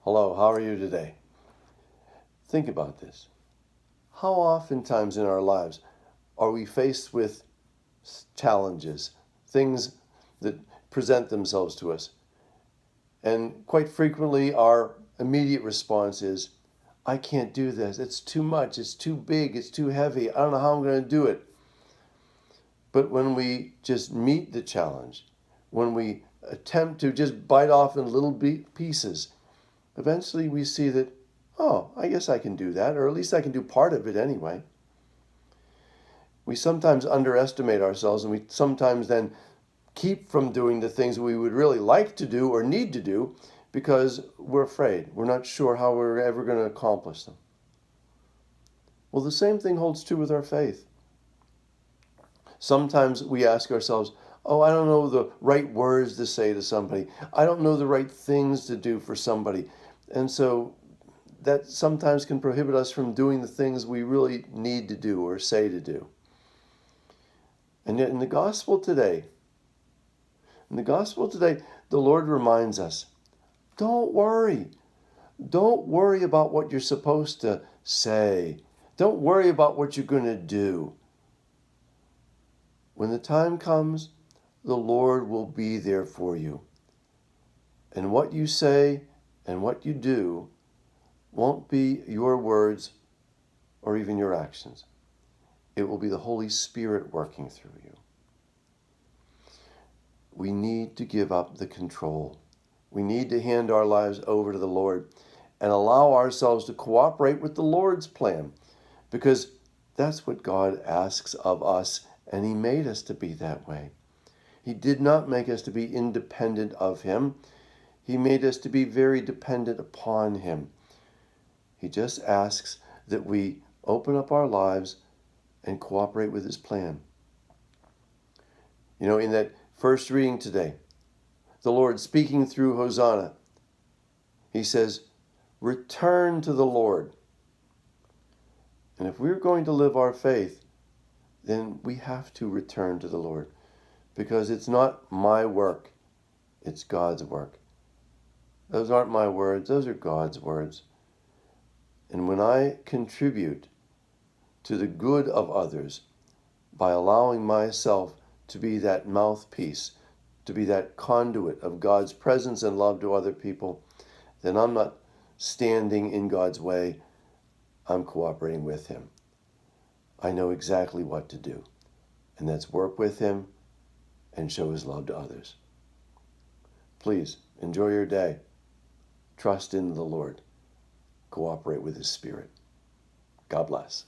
Hello, how are you today? Think about this. How oftentimes in our lives are we faced with challenges, things that present themselves to us? And quite frequently, our immediate response is, I can't do this. It's too much. It's too big. It's too heavy. I don't know how I'm going to do it. But when we just meet the challenge, when we attempt to just bite off in little pieces, eventually we see that, oh, I guess I can do that, or at least I can do part of it anyway. We sometimes underestimate ourselves, and we sometimes then keep from doing the things we would really like to do or need to do because we're afraid. We're not sure how we're ever going to accomplish them. Well, the same thing holds true with our faith. Sometimes we ask ourselves, oh, I don't know the right words to say to somebody. I don't know the right things to do for somebody. And so that sometimes can prohibit us from doing the things we really need to do or say to do. And yet in the gospel today, the Lord reminds us, don't worry. Don't worry about what you're supposed to say. Don't worry about what you're going to do. When the time comes, the Lord will be there for you. And what you say and what you do won't be your words or even your actions. It will be the Holy Spirit working through you. We need to give up the control. We need to hand our lives over to the Lord and allow ourselves to cooperate with the Lord's plan, because that's what God asks of us, and He made us to be that way. He did not make us to be independent of Him. He made us to be very dependent upon Him. He just asks that we open up our lives and cooperate with His plan. You know, in that first reading today, the Lord speaking through Hosea, He says, return to the Lord. And if we're going to live our faith, then we have to return to the Lord, because it's not my work, it's God's work. Those aren't my words, those are God's words. And when I contribute to the good of others by allowing myself to be that mouthpiece, to be that conduit of God's presence and love to other people, then I'm not standing in God's way, I'm cooperating with Him. I know exactly what to do, and that's work with Him and show His love to others. Please enjoy your day. Trust in the Lord. Cooperate with His Spirit. God bless.